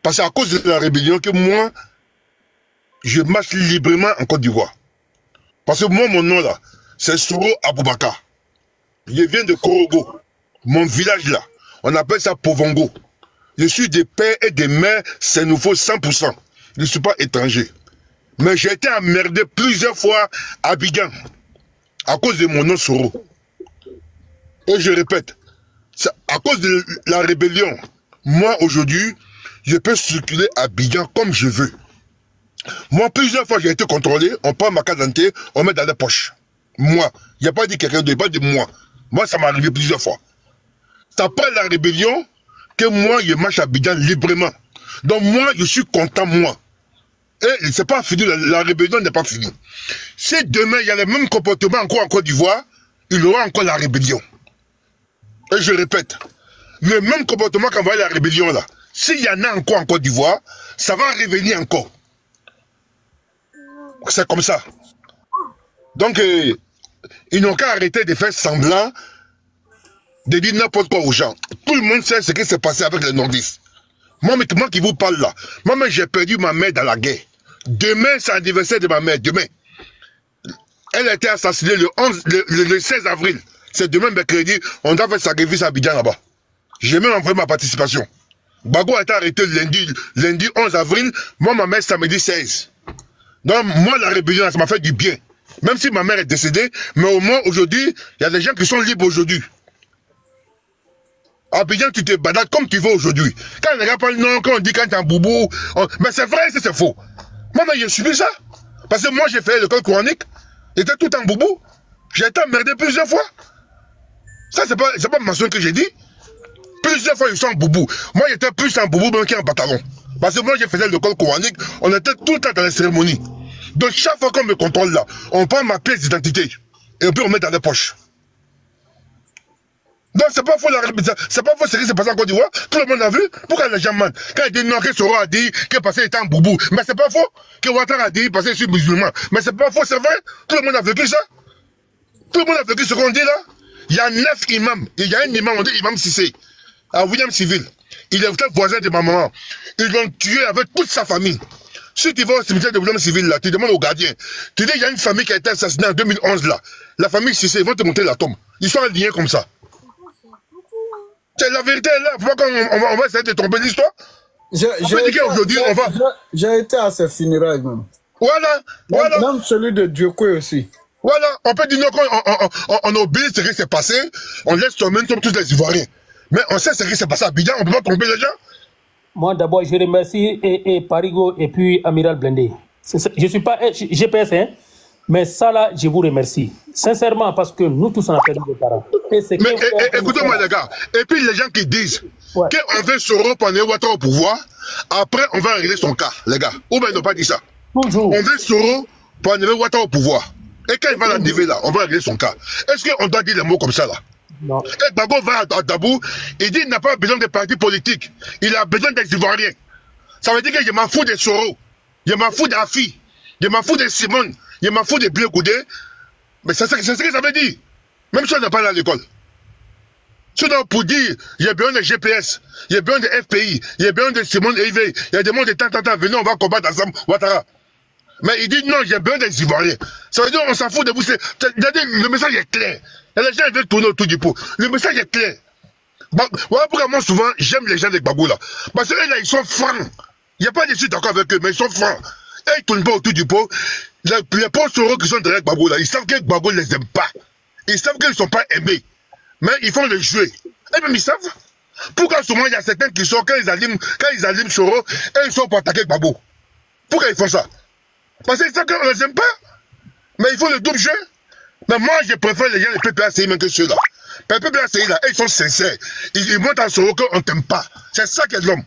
Parce que c'est à cause de la rébellion que moi, je marche librement en Côte d'Ivoire. Parce que moi, mon nom là, c'est Soro Aboubakar. Je viens de Korogo. Mon village là, on appelle ça Povongo. Je suis des pères et des mères, c'est nouveau 100%. Je ne suis pas étranger. Mais j'ai été emmerdé plusieurs fois à Abidjan. À cause de mon nom Soro. Et je répète, à cause de la rébellion, moi aujourd'hui, je peux circuler à Abidjan comme je veux. Moi, plusieurs fois, j'ai été contrôlé, on prend ma carte d'identité, on met dans les poches. Moi, il n'y a pas dit quelqu'un d'autre, il n'y a pas dit moi. Moi, ça m'est arrivé plusieurs fois. C'est après la rébellion que moi, je marche à Abidjan librement. Donc moi, je suis content, moi. Et c'est pas fini, la rébellion n'est pas finie. Si demain, il y a le même comportement encore en Côte d'Ivoire, il y aura encore la rébellion. Et je répète, le même comportement qu'on voit la rébellion là, s'il y en a encore en Côte d'Ivoire, ça va revenir encore. C'est comme ça. Donc, ils n'ont qu'à arrêter de faire semblant de dire n'importe quoi aux gens. Tout le monde sait ce qui s'est passé avec les nordistes. Moi qui vous parle là, moi j'ai perdu ma mère dans la guerre. Demain, c'est l'anniversaire de ma mère, demain. Elle a été assassinée le 16 avril. C'est demain, mercredi, on doit faire sacrifice à Abidjan là-bas. J'ai même envoyé ma participation. Bago a été arrêté lundi 11 avril, moi ma mère samedi 16. Donc moi la rébellion, ça m'a fait du bien. Même si ma mère est décédée, mais au moins aujourd'hui, il y a des gens qui sont libres aujourd'hui. Abidjan, tu te badades comme tu veux aujourd'hui. Quand les gars parlent non, quand on dit quand t'es un boubou, mais c'est vrai, c'est faux. Moi, j'ai subi ça. Parce que moi, j'ai fait l'école coranique, j'étais tout en boubou. J'ai été emmerdé plusieurs fois. Ça, c'est pas mention que j'ai dit. Plusieurs fois, ils sont en boubou. Moi, j'étais plus en boubou même qu'en pantalon. Parce que moi, j'ai fait l'école coranique, on était tout le temps dans les cérémonies. Donc, chaque fois qu'on me contrôle là, on prend ma pièce d'identité et puis on met dans les poches. Donc, c'est pas faux c'est pas faux ce qui s'est passé en Côte d'Ivoire. Tout le monde a vu. Pourquoi les gens mentent? Quand ils disent non, que Soro a dit que passé était en boubou. Mais c'est pas faux. Que Ouattara a dit parce que je suis musulman. Mais c'est pas faux, c'est vrai. Tout le monde a vécu ça. Tout le monde a vécu ce qu'on dit là. Il y a 9 imams. Il y a un imam, on dit imam Sissé, à William Civil. Il est voisin de ma maman. Ils l'ont tué avec toute sa famille. Si tu vas au cimetière de William Civil là, tu demandes au gardien. Tu dis il y a une famille qui a été assassinée en 2011 là. La famille Sissé, ils vont te montrer la tombe. Ils sont alignés comme ça. C'est la vérité là. Pourquoi on va essayer de tromper l'histoire? J'ai été à ces funérailles même. Voilà. Même celui de Diokwe aussi. Voilà, on peut dire qu'on oublie ce qui s'est passé, on laisse tomber tous les Ivoiriens. Mais on sait ce qui s'est passé à Abidjan, on ne peut pas tromper les gens. Moi d'abord, je remercie et Parigo et puis Amiral Blindé. Je ne suis pas GPS, hein, mais ça là, je vous remercie. Sincèrement, parce que nous tous on a perdu des parents. Mais écoutez-moi les gars, et puis les gens qui disent qu'on veut Soro pour Ouattara au pouvoir, après on va régler son cas, les gars. Ou bien ils n'ont pas dit ça. Toujours. On veut Soro pour Ouattara au pouvoir. Et quand il va l'enlever là, on va régler son cas. Est-ce qu'on doit dire les mots comme ça là? Non. Et Gbagbo va à Dabou, il dit qu'il n'a pas besoin de partis politiques. Il a besoin des Ivoiriens. Ça veut dire que je m'en fous des Soro, je m'en fous d'Afi, je m'en fous de Simone, je m'en fous de Bleu Goudé. Mais c'est ce que ça veut dire. Même si on n'a pas à l'école. Sinon, pour dire, il y a besoin de GPS, il y a besoin de FPI, il y a besoin de Simone et il y a des gens de temps, venez, on va combattre ensemble Ouattara. Mais il dit non, j'ai besoin des Ivoiriens. Ça veut dire on s'en fout de vous. Le message est clair. Et les gens veulent tourner autour du pot. Le message est clair. Voilà pourquoi moi souvent j'aime les gens de Gbagbo là. Parce que là ils sont francs. Il n'y a pas de suite d'accord avec eux, mais ils sont francs. Et ils ne tournent pas autour du pot. Les pauvres Soro qui sont derrière Gbagbo là, ils savent que Gbagbo ne les aime pas. Ils savent qu'ils ne sont pas aimés. Mais ils font le jouer. Et même ils savent. Pourquoi souvent il y a certains qui sont, quand ils allument Soro, et ils sont pour attaquer Gbagbo. Pourquoi ils font ça? Parce qu'ils savent qu'on ne les aime pas. Mais ils font le double jeu. Mais moi, je préfère les gens de PPACI même que ceux-là. Les PPACI là, ils sont sincères. Ils montrent à Soro qu'on ne t'aime pas. C'est ça qu'est l'homme.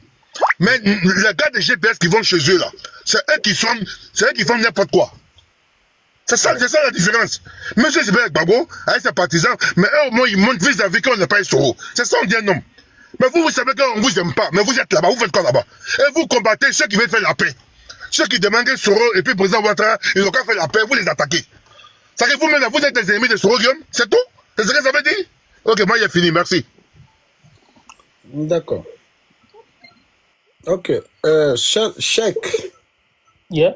Mais les gars de GPS qui vont chez eux là, c'est eux qui font n'importe quoi. C'est ça la différence. Monsieur Sébastien Gbagbo, avec ses partisans, mais eux au moins ils montrent vis-à-vis qu'on n'est pas un Soro. C'est ça on dit un homme. Mais vous savez qu'on ne vous aime pas. Mais vous êtes là-bas, vous faites quoi là-bas? Et vous combattez ceux qui veulent faire la paix. Ceux qui demandent Soro et puis le président Ouattara, ils n'ont qu'à faire la paix, vous les attaquez. Ça fait que vous-même, vous êtes des ennemis de Soro, Guillaume? C'est tout? C'est ce que ça veut dire? Ok, moi j'ai fini, merci. D'accord. Ok. Chèque. Yeah.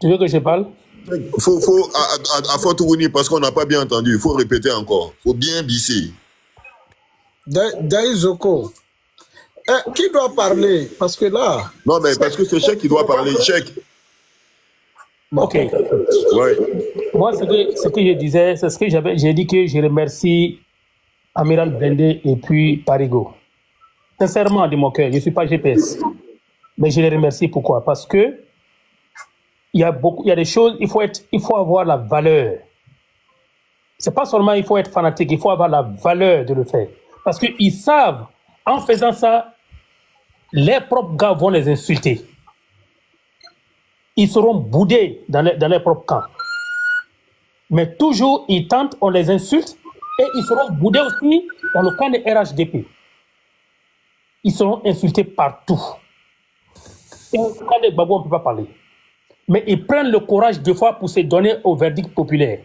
Tu veux que je parle? Faut à Fortouni, parce qu'on n'a pas bien entendu. Il faut répéter encore. Il faut bien bisser. Daizoko. Qui doit parler? Parce que là... Non, mais parce que c'est Chèque qui doit parler. Chèque. Ok. Ouais. Moi, ce que je disais, c'est ce que j'ai dit que je remercie Amiral Blindé et puis Parigo. Sincèrement, de mon cœur, je ne suis pas GPS. Mais je les remercie. Pourquoi? Parce que il y a des choses, il faut avoir la valeur. C'est pas seulement il faut être fanatique, il faut avoir la valeur de le faire. Parce qu'ils savent, en faisant ça, les propres gars vont les insulter. Ils seront boudés dans leur propre camp. Mais toujours, ils tentent, on les insulte, et ils seront boudés aussi dans le camp de RHDP. Ils seront insultés partout. Et au camp de Gbagbo, on ne peut pas parler. Mais ils prennent le courage deux fois pour se donner au verdict populaire.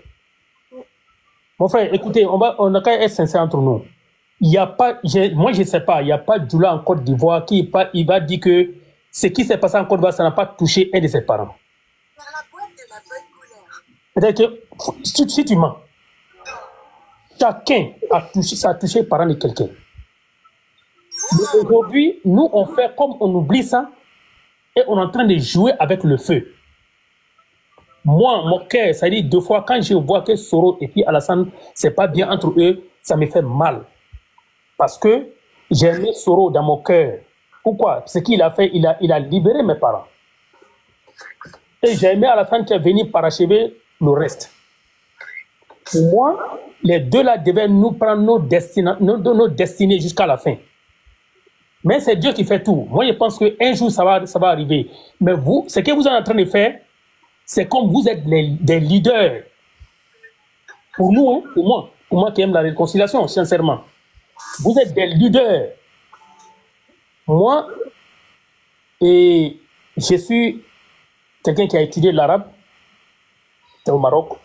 Mon frère, écoutez, on a qu'à être sincère entre nous. Il y a pas, moi je ne sais pas, il n'y a pas de Djoula en Côte d'Ivoire qui il va dire que ce qui s'est passé en Côte d'Ivoire, ça n'a pas touché un de ses parents. Peut-être que si tu mens, chacun ça a touché les parents de quelqu'un. Mais aujourd'hui, nous on fait comme on oublie ça et on est en train de jouer avec le feu. Moi, mon cœur, ça dit deux fois, quand je vois que Soro et puis Alassane, c'est pas bien entre eux, ça me fait mal. Parce que j'ai aimé Soro dans mon cœur. Pourquoi? Ce qu'il a fait, il a libéré mes parents. Et j'ai aimé Alassane qui est venu parachever le reste. Pour moi, les deux là devaient nous prendre nos destinées jusqu'à la fin. Mais c'est Dieu qui fait tout. Moi, je pense qu'un jour, ça va arriver. Mais vous, ce que vous êtes en train de faire, c'est comme vous êtes des leaders. Pour nous, hein, pour moi qui aime la réconciliation, sincèrement. Vous êtes des leaders. Moi, et je suis quelqu'un qui a étudié l'arabe. C'est au Maroc.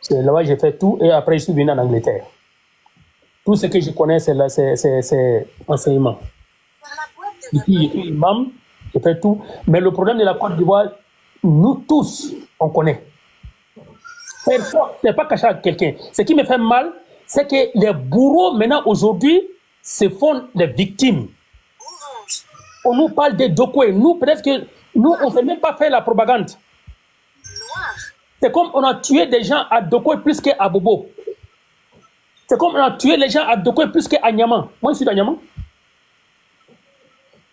C'est là-bas que j'ai fait tout. Et après, je suis venu en Angleterre. Tout ce que je connais, c'est enseignement. Ici, je suis imam, je fais tout. Mais le problème de la Côte d'Ivoire, nous tous, on connaît. C'est pas caché à quelqu'un. Ce qui me fait mal, c'est que les bourreaux, maintenant, aujourd'hui, se font des victimes. On nous parle de Dokwe. Nous, peut-être que nous, on ne sait même pas faire la propagande. C'est comme on a tué des gens à Dokwe plus qu'à Bobo. C'est comme on a tué les gens à Dokwe plus qu'à Niaman. Moi, je suis de Niaman.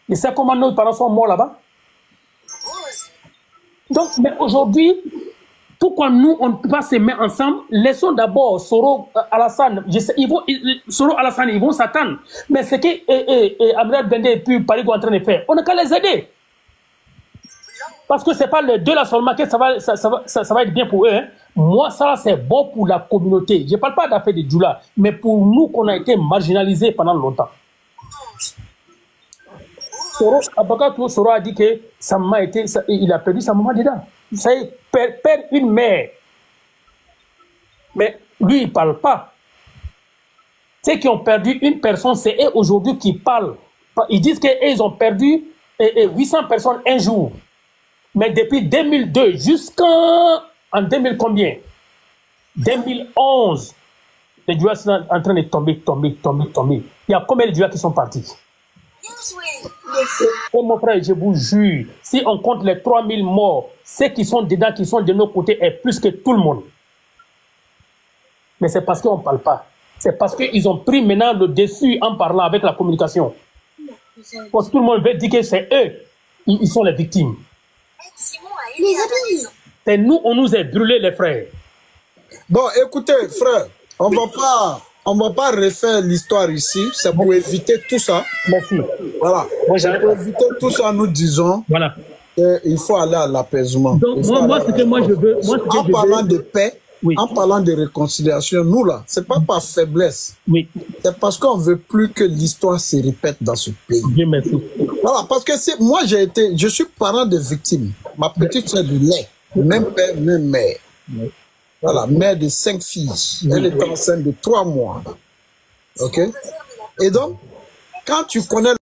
Et c'est comment nos parents sont morts là-bas. Donc, mais aujourd'hui, pourquoi nous, on ne peut pas se mettre ensemble? Laissons d'abord Soro, Alassane, Soro, Alassane, ils vont s'attendre. Mais ce que Amiral Blindé et puis Parigo sont en train de faire, on n'a qu'à les aider. Parce que ce n'est pas les deux là seulement que ça va être bien pour eux. Hein. Moi, ça, c'est bon pour la communauté. Je ne parle pas d'affaires de Djoula, mais pour nous qu'on a été marginalisés pendant longtemps. Soro a dit que sa maman il a perdu sa maman dedans. Ça y est, perd une mère. Mais lui, il ne parle pas. Ceux qui ont perdu une personne, c'est eux aujourd'hui qui parlent. Ils disent qu'ils ont perdu 800 personnes un jour. Mais depuis 2002 jusqu'en 2000 combien? 2011, les joueurs sont en train de tomber. Il y a combien de joueurs qui sont partis? Oh mon frère, je vous jure, si on compte les 3000 morts, ceux qui sont dedans, qui sont de nos côtés, est plus que tout le monde. Mais c'est parce qu'on ne parle pas. C'est parce qu'ils ont pris maintenant le dessus en parlant avec la communication. Parce que tout le monde veut dire que c'est eux, ils sont les victimes. C'est nous, on nous a brûlé les frères. Bon, écoutez, frère, on va pas refaire l'histoire ici, c'est pour éviter tout ça. Merci. Voilà. Pour éviter tout ça, nous disons voilà. Il faut aller à l'apaisement. Donc, moi, ce que moi je veux... En parlant de paix, oui. En parlant de réconciliation, nous là, c'est pas par faiblesse. Oui. C'est parce qu'on veut plus que l'histoire se répète dans ce pays. Bien, merci. Voilà, parce que moi, je suis parent de victimes. Ma petite soeur du lait, même père, même mère. Oui. Voilà, mère de 5 filles. Elle est enceinte de 3 mois. OK? Et donc, quand tu connais